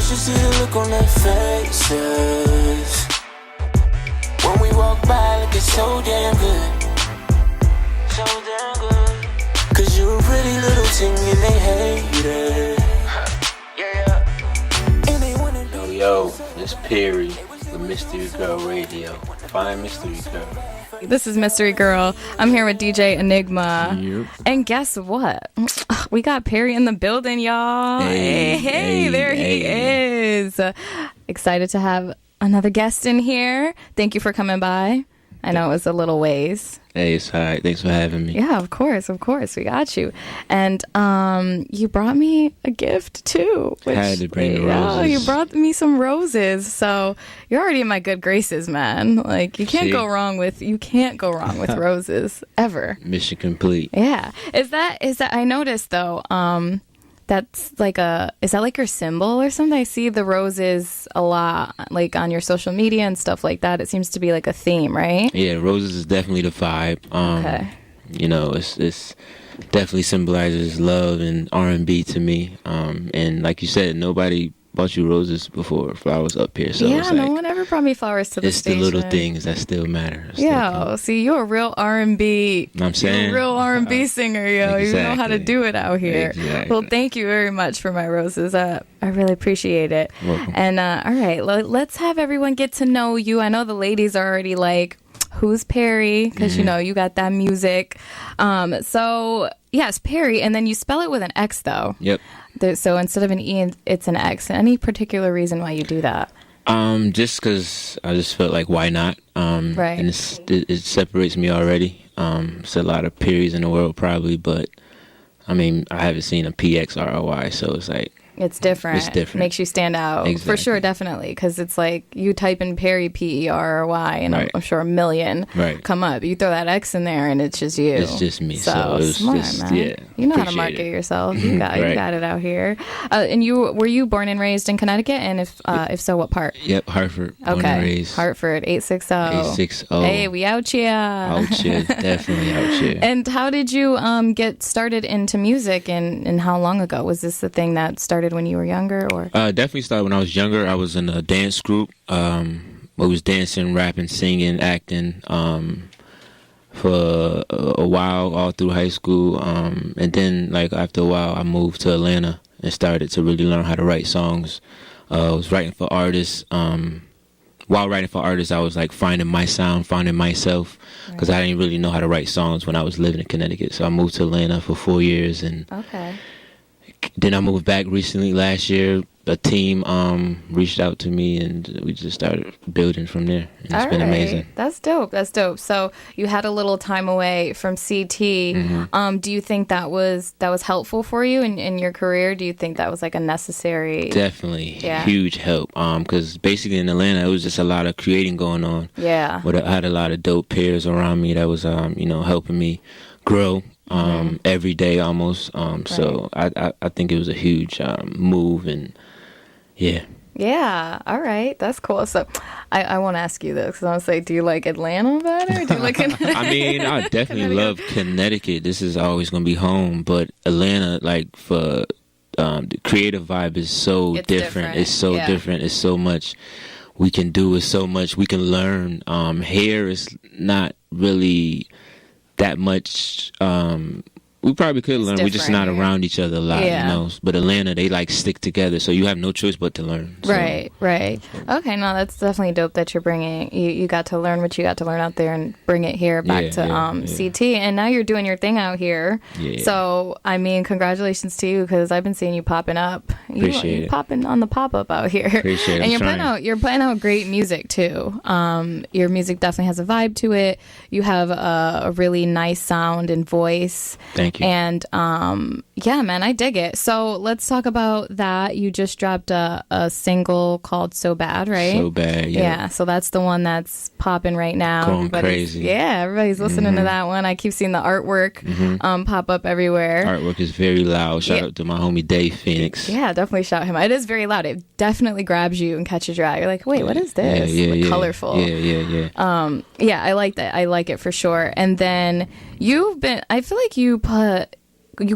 should see the look on their faces. When we walk by, looking so damn good. So damn good. Cause you're a pretty little thing and they hate it. Yeah. And they wanna do Yo, it's Pxrry with Mystery Girl Radio. Find Mystery Girl. This is Mystery Girl. I'm here with DJ Enigma. Yep. And guess what? We got Pxrry in the building, y'all. Hey, there he is. Excited to have another guest in here. Thank you for coming by. I know it was a little ways. Hey, it's all right. Thanks for having me. Yeah, of course. We got you. And you brought me a gift too. I had to bring the roses. You brought me some roses. So you're already in my good graces, man. Like you can't go wrong with roses ever. Mission complete. Yeah. Is that I noticed though, that's like is that like your symbol or something? I see the roses a lot, like on your social media and stuff like that. It seems to be like a theme, right? Yeah, roses is definitely the vibe. Okay. You know, it's definitely symbolizes love and R&B to me. And like you said, nobody bought you roses before flowers up here. So yeah, it's like, no one ever brought me flowers to the station. It's the little things that still matter. Yeah, see, you're a real R&B. I'm saying, you're a real R&B singer, yo. Exactly. You know how to do it out here. Exactly. Well, thank you very much for my roses. I really appreciate it. Welcome. And all right, let's have everyone get to know you. I know the ladies are already like, who's Pxrry? Because you know you got that music. So yes, Pxrry, and then you spell it with an X though. Yep. So instead of an E, it's an X. Any particular reason why you do that? Just because I just felt like, why not? Right. And it separates me already. It's a lot of Pxrrys in the world probably, but I mean, I haven't seen a PXRY, so it's like, it's different. It's different. Makes you stand out. Exactly. For sure, definitely. Because it's like you type in Pxrry, P-E-R-R-Y, and Right. I'm sure a million come up. You throw that X in there, and it's just you. It's just me. So it was smart, just, man. yeah. You know how to appreciate market it. yourself. You got Right. you got it out here. And were you born and raised in Connecticut? And if so, what part? Yep, Hartford. Born and raised. Hartford, 860. 860. Hey, we out here. Out here. Definitely out here. And how did you get started into music, and how long ago? Was this the thing that started when you were younger? Or Definitely started when I was younger. I was in a dance group. I was dancing, rapping, singing, acting for a while, all through high school. And then, like after a while, I moved to Atlanta and started to really learn how to write songs. I was writing for artists. While writing for artists, I was like finding my sound, finding myself, because I didn't really know how to write songs when I was living in Connecticut. So I moved to Atlanta for 4 years, and then I moved back recently last year. A team reached out to me, and we just started building from there. And it's been amazing. That's dope. So you had a little time away from CT. Do you think that was helpful for you in your career? Do you think that was like a necessary? Definitely, huge help. Because basically in Atlanta, it was just a lot of creating going on. Yeah. But I had a lot of dope peers around me that was helping me grow. Every day almost. So I think it was a huge move, and yeah. All right. That's cool. So I won't ask you this because I want to say, do you like Atlanta better? Do you like I mean, I definitely love Connecticut. This is always going to be home. But Atlanta, like for the creative vibe is so different. It's so different. It's so much we can do. It's so much we can learn. Here is not really that much. We probably could learn. We're just not around each other a lot, you know. But Atlanta, they like stick together, so you have no choice but to learn. So. Right. Okay, no, that's definitely dope that you're bringing. You got to learn what you got to learn out there and bring it here back to CT, and now you're doing your thing out here. Yeah. So I mean, congratulations to you because I've been seeing you popping up. Appreciate it. Popping on the pop up out here. Appreciate it. And you're putting out great music too. Your music definitely has a vibe to it. You have a really nice sound and voice. Thank you. And yeah, man, I dig it. So let's talk about that. You just dropped a single called So Bad, right? So Bad, yeah. Yeah, so that's the one that's popping right now. Going crazy. Yeah, everybody's listening to that one. I keep seeing the artwork pop up everywhere. Artwork is very loud. Shout out to my homie Dave Phoenix. Yeah, definitely shout him. It is very loud. It definitely grabs you and catches your eye. You're like, wait, what is this? Yeah. Colorful. Yeah. Yeah, I like that. I like it for sure. And then I feel like you put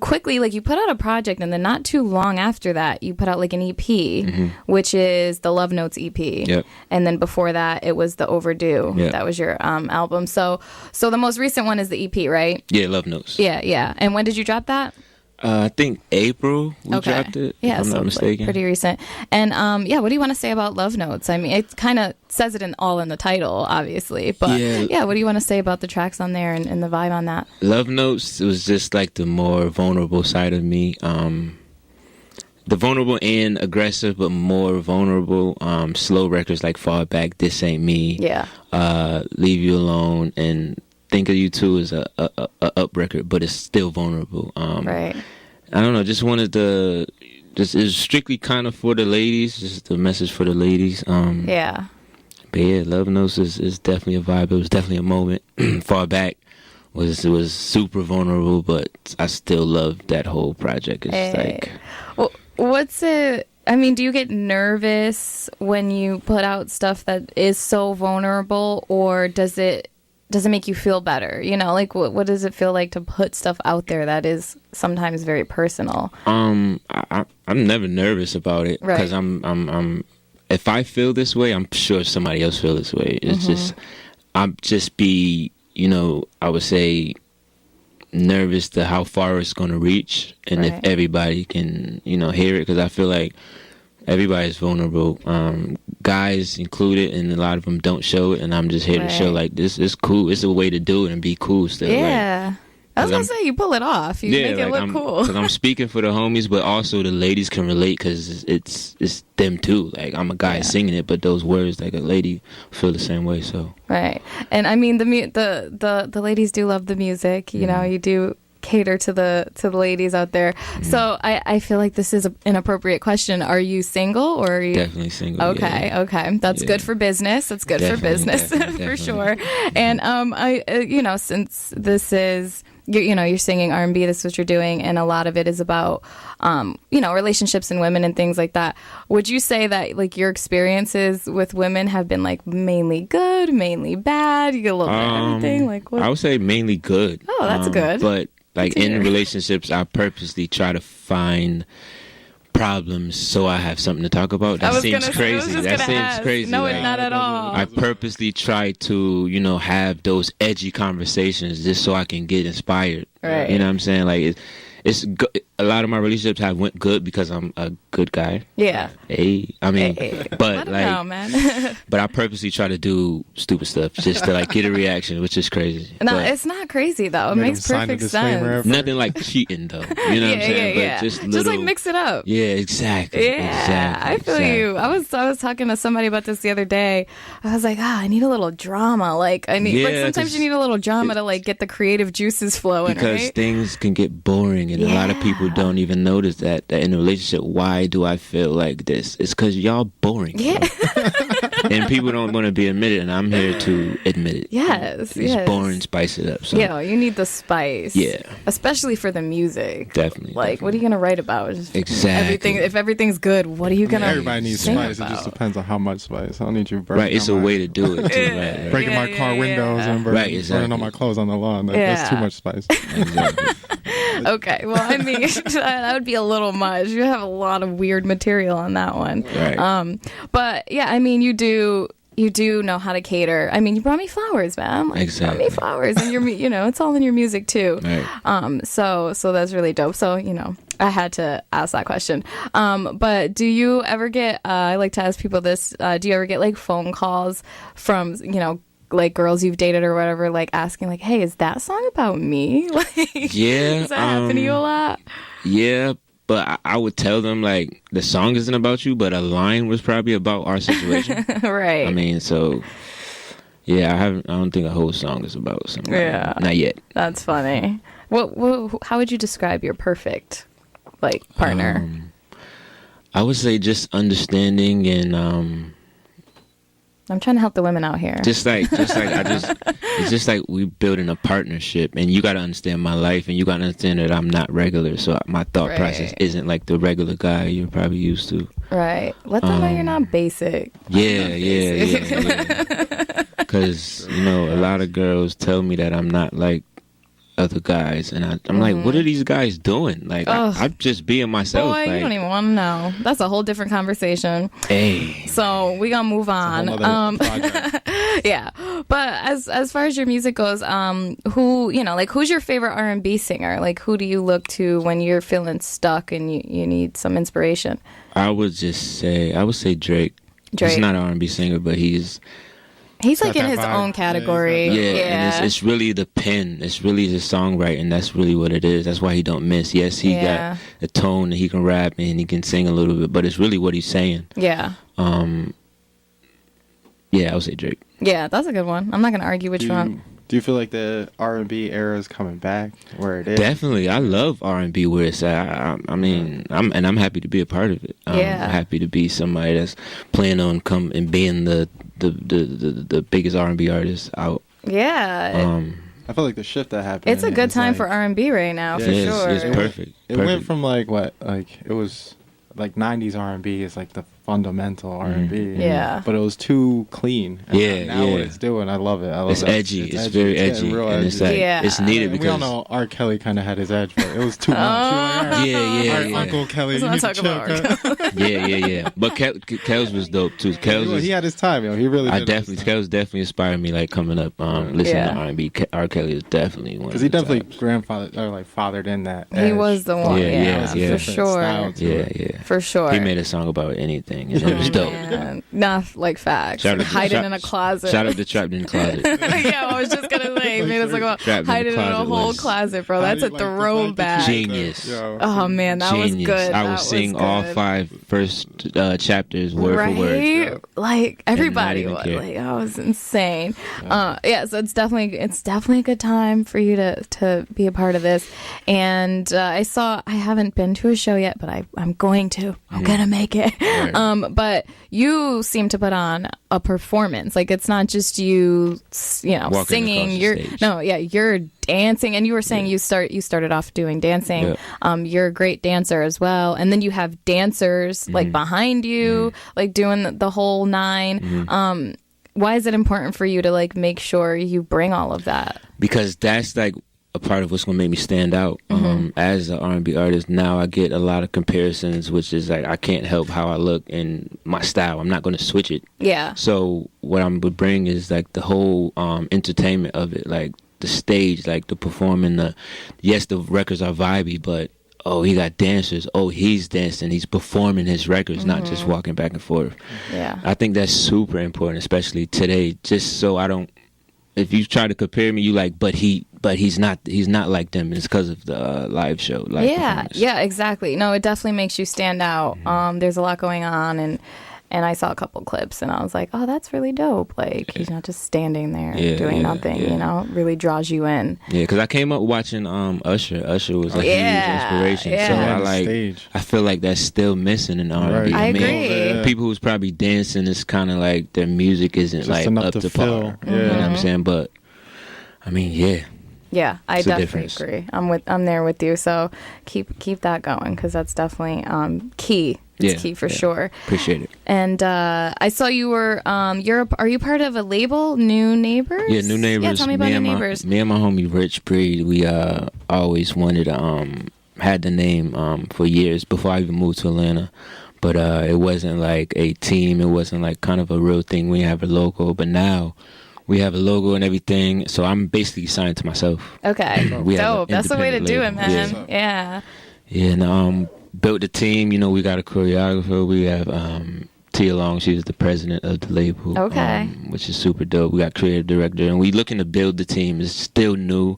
quickly, like, you put out a project, and then not too long after that, you put out like an EP, which is the Love Notes EP. Yep. And then before that, it was the Overdue. Yep. That was your album. So the most recent one is the EP, right? Yeah, Love Notes. Yeah. And when did you drop that? I think April we dropped it, if I'm not mistaken. Pretty recent. And what do you want to say about Love Notes? I mean, it kind of says it in the title, obviously. But what do you want to say about the tracks on there and the vibe on that? Love Notes, it was just like the more vulnerable side of me. The vulnerable and aggressive, but more vulnerable. Slow records like Fall Back, This Ain't Me. Yeah. Leave You Alone, and Think of You Too is a up record, but it's still vulnerable. Right. I don't know. Just wanted to. It's strictly kind of for the ladies. Just a message for the ladies. Yeah. But yeah, Love Notes is definitely a vibe. It was definitely a moment. Far Back was super vulnerable, but I still love that whole project. It's like. Well, what's it? I mean, do you get nervous when you put out stuff that is so vulnerable, or does it make you feel better? You know, like what does it feel like to put stuff out there that is sometimes very personal? I'm never nervous about it, because right. I'm if I feel this way, I'm sure somebody else feel this way. It's just I'm just be, I would say, nervous to how far it's going to reach, and if everybody can hear it, because I feel like everybody's vulnerable, guys included, and a lot of them don't show it, and I'm just here to show like this is cool. It's a way to do it and be cool still. Yeah. I was gonna say, you pull it off. You make it look cool. Because I'm speaking for the homies, but also the ladies can relate, because it's them too. Like, I'm a guy singing it, but those words, like, a lady feel the same way. So right, and I mean the ladies do love the music. You know, you do cater to the ladies out there. So I feel like this is an appropriate question. Are you single, or are you definitely single? Okay. That's good for business. That's good for business. For sure. And I since this is you're singing R&B, this is what you're doing, and a lot of it is about relationships and women and things like that. Would you say that, like, your experiences with women have been, like, mainly good, mainly bad? You get a little bit of everything? Like, what? I would say mainly good. Oh, that's good. But like, in relationships, I purposely try to find problems so I have something to talk about. That seems crazy. That seems crazy. No, not at all. I purposely try to, have those edgy conversations just so I can get inspired. Right. You know what I'm saying? Like, it's a lot of my relationships have went good because I'm a good guy. Yeah. But like, man. but I purposely try to do stupid stuff just to, like, get a reaction, which is crazy. No, it's not crazy though. It makes perfect sense. Nothing like cheating though. You know what I'm saying? Yeah. But just like mix it up. Yeah, exactly. Yeah, I feel you. I was talking to somebody about this the other day. I was like, I need a little drama. Like, sometimes you need a little drama to, like, get the creative juices flowing. Because things can get boring, and a lot of people don't even notice that in a relationship. Why do I feel like this? It's because y'all boring. Yeah. And people don't want to be admitted, and I'm here to admit it. Yes. It's boring, spice it up. So. Yeah, you need the spice. Yeah. Especially for the music. Definitely. Like, what are you going to write about? Exactly. If everything's good, what are you going to Everybody needs spice. About? It just depends on how much spice. I don't need you burning. Right, it's a way to do it, too. Right. Breaking my car windows and burning all my clothes on the lawn. That's too much spice. Exactly. Okay, well, I mean, that would be a little much. You have a lot of weird material on that one. Right. But yeah, I mean, you do know how to cater. I mean, you brought me flowers, man. Like, exactly. You brought me flowers, and it's all in your music too. Right. So that's really dope. So, I had to ask that question. But do you ever get? I like to ask people this. Do you ever get, like, phone calls from like, girls you've dated or whatever, like, asking, like, hey, is that song about me? Like, yeah. Does that happen to you a lot? Yeah, but I would tell them, like, the song isn't about you, but a line was probably about our situation. Right. I mean, so, yeah, I don't think a whole song is about something. Yeah. Not yet. That's funny. How would you describe your perfect, like, partner? I would say just understanding and, I'm trying to help the women out here. It's just like we building a partnership, and you got to understand my life, and you got to understand that I'm not regular, so my thought process isn't like the regular guy you're probably used to. Right. Let them know you're not basic. Yeah. Because a lot of girls tell me that I'm not like other guys, and I'm like, what are these guys doing? Like, I'm just being myself. Boy, like, you don't even want to know. That's a whole different conversation. Hey. So we gonna move on. Yeah, but as far as your music goes, who, you know, like, who's your favorite R&B singer? Like, who do you look to when you're feeling stuck and you need some inspiration? I would say Drake. He's not an R&B singer, but he's like in his own category. And it's really the pen. It's really the songwriting. That's really what it is. That's why he don't miss. Yes, he got a tone that he can rap and he can sing a little bit, but it's really what he's saying. Yeah. Yeah, I would say Drake. Yeah, that's a good one. I'm not gonna argue which one. Do you feel like the R&B era is coming back where it is? Definitely. I love R&B where it's at. I mean, I'm happy to be a part of it. I'm happy to be somebody that's planning on come and being the biggest R&B artist out. Yeah. I feel like the shift that happened. It's a good time for R&B right now, for sure. It's perfect. It went from like it was like 90s R&B is like the fundamental R&B. Yeah. But it was too clean. And now what it's doing, I love it. It's edgy. It's very edgy. And it's like, it's needed because... We all know R. Kelly kind of had his edge, but it was too much. Yeah. Uncle Kelly. Let's not talk about R. Kelly. Yeah. But Kel's was dope too. He had his time, yo. He really did. Kel's definitely inspired me, like, coming up, listening to R&B. R. Kelly is definitely one. Because he definitely fathered in that edge. He was the one. Yeah. For sure. Yeah. For sure. He made a song about anything. And it was dope. Not like facts. Hiding in a closet. Shout out to Trapped in the Closet. Yeah, I was just gonna say, made us about hiding in a whole closet, bro. That's a throwback. Genius. Oh man, that was good. I was singing all 5 first chapters word for word. Like everybody was. Like, that was insane. So it's definitely a good time for you to be a part of this. And I haven't been to a show yet, but I'm going to. I'm gonna make it. But you seem to put on a performance. Like, it's not just you know, singing. You're dancing. And you were saying you started off doing dancing. You're a great dancer as well. And then you have dancers like behind you, like doing the whole 9. Why is it important for you to like make sure you bring all of that? Because that's like a part of what's gonna make me stand out as an R&B artist. Now I get a lot of comparisons, which is like I can't help how I look and my style. I'm not gonna switch it. Yeah. So what I'm gonna bring is like the whole entertainment of it, like the stage, like the performing. The records are vibey, but he got dancers. He's dancing. He's performing his records, not just walking back and forth. Yeah. I think that's super important, especially today. Just so I don't. If you try to compare me, you like, but he's not like them. It's because of the live show. Yeah, exactly. No, it definitely makes you stand out. There's a lot going on, and I saw a couple clips, and I was like, oh, that's really dope. Like, he's not just standing there doing nothing, you know? It really draws you in. Yeah, because I came up watching Usher. Usher was a huge inspiration. So I feel like that's still missing in R&B. I agree. People who's probably dancing, is kind of like their music isn't just like up to par. You know what I'm saying? But, I mean, yeah, I definitely agree. I'm there with you. So keep that going, because that's definitely key. It's key for sure. Appreciate it. And I saw you were are you part of a label, New Neighbors? Yeah, New Neighbors. Yeah, tell me about New Neighbors. Me and my homie Rich Breed, we always wanted had the name for years before I even moved to Atlanta. But it wasn't like a team. It wasn't like kind of a real thing. We have a logo, but now we have a logo and everything. So I'm basically signed to myself. Okay, dope. That's the way to do it, man. Yeah. And built the team. You know, we got a choreographer. We have Tia Long. She's the president of the label. Okay. Which is super dope. We got creative director, and we looking to build the team. It's still new,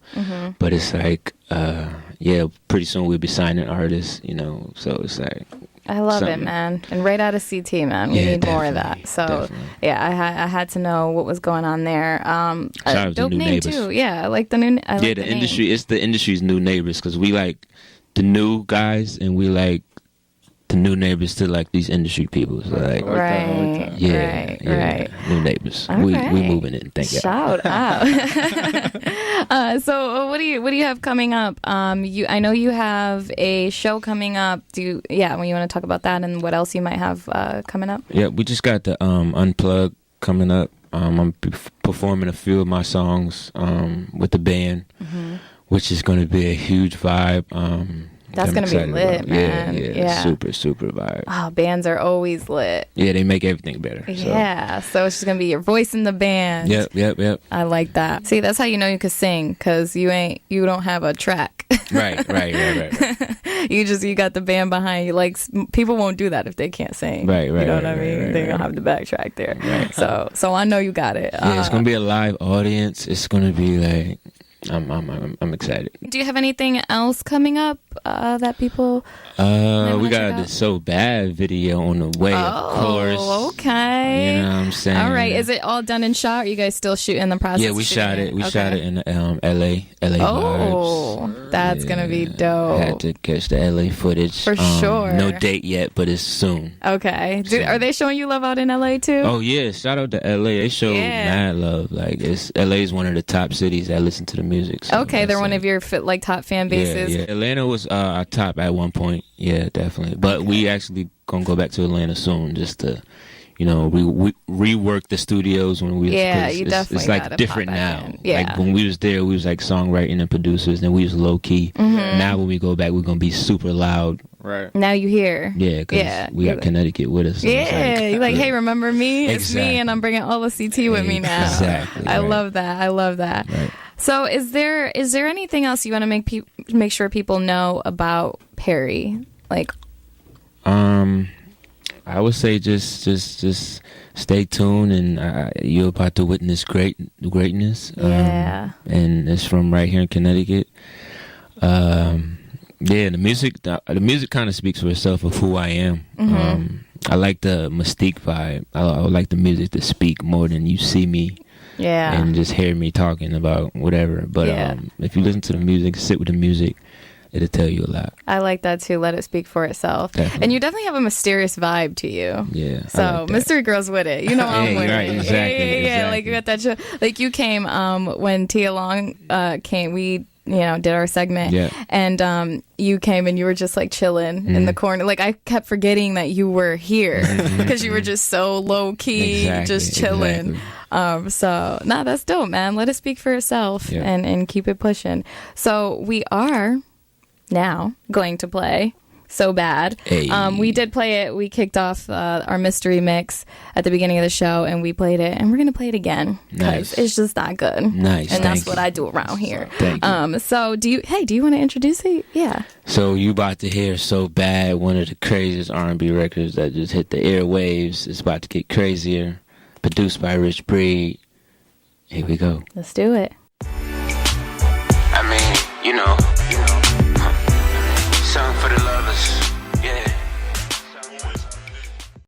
but it's like, pretty soon we'll be signing artists. You know, so it's like. I love it, man. And right out of CT, man. We need more of that. So, I had to know what was going on there. Shout out to New Neighbors. Too. Yeah, I like the new. The industry. Name. It's the industry's new neighbors, because we like the new guys, and we like the new neighbors to like these industry people. So like, right. New neighbors. Okay. We moving it. Thank you. Shout out. So what do you have coming up? I know you have a show coming up. When you want to talk about that and what else you might have coming up? Yeah, we just got the Unplugged coming up. I'm performing a few of my songs with the band. which is going to be a huge vibe. That's going to be lit, man. Yeah. Super, super vibe. Oh, bands are always lit. Yeah, they make everything better. Yeah, so it's just going to be your voice in the band. Yep. I like that. See, that's how you know you could sing, because you don't have a track. Right. You got the band behind you. Like, people won't do that if they can't sing. Right. You know what I mean? They don't have the backtrack there. Right. So I know you got it. Yeah, it's going to be a live audience. It's going to be like... I'm excited. Do you have anything else coming up that people? We got the So Bad video on the way, of course. Oh, okay. You know what I'm saying? All right. Is it all done and shot? Or are you guys still shooting the process? Yeah, we shot it. We shot it in LA vibes. That's gonna be dope. I had to catch the LA footage for sure. No date yet, but it's soon. Okay. Are they showing you love out in LA too? Oh yeah, shout out to LA. They show mad love. Like LA is one of the top cities that listen to the music. So okay, they're one of your top fan bases. Yeah. Atlanta was our top at one point. Yeah, definitely. But we actually gonna go back to Atlanta soon, just to, rework the studios when we. Yeah, you definitely. It's like different now. Yeah. Like when we was there, we was like songwriting and producers, and we was low key. Mm-hmm. Now when we go back, we're gonna be super loud. Right. Now you hear. Yeah, because we got Connecticut with us. So you're like, hey, remember me? Exactly. It's me, and I'm bringing all the CT with me now. Exactly. I love that. Right. So is there anything else you want to make sure people know about Pxrry? Like, I would say just stay tuned, and you're about to witness greatness. Yeah. And it's from right here in Connecticut. The music kind of speaks for itself of who I am. Mm-hmm. I like the mystique vibe. I would like the music to speak more than you see me. Yeah. And just hear me talking about whatever. But if you listen to the music, sit with the music, it'll tell you a lot. I like that too. Let it speak for itself. Definitely. And you definitely have a mysterious vibe to you. Yeah. So mystery girls with it. I'm with right, it. Exactly. Yeah. Like you got that show. Like you came when Tia Long came. We did our segment. Yeah. And you came and you were just like chilling in the corner. Like I kept forgetting that you were here because you were just so low key, just chilling. Exactly. That's dope, man. Let it speak for itself and keep it pushing. So we are now going to play So Bad. Hey. We did play it. We kicked off our mystery mix at the beginning of the show, and we played it, and we're gonna play it again because it's just that good. Nice. And that's what I do around here. Thank you. So do you want to introduce it? Yeah. So you about to hear So Bad, one of the craziest R&B records that just hit the airwaves. It's about to get crazier. Produced by Rich Breed. Here we go. Let's do it. I mean,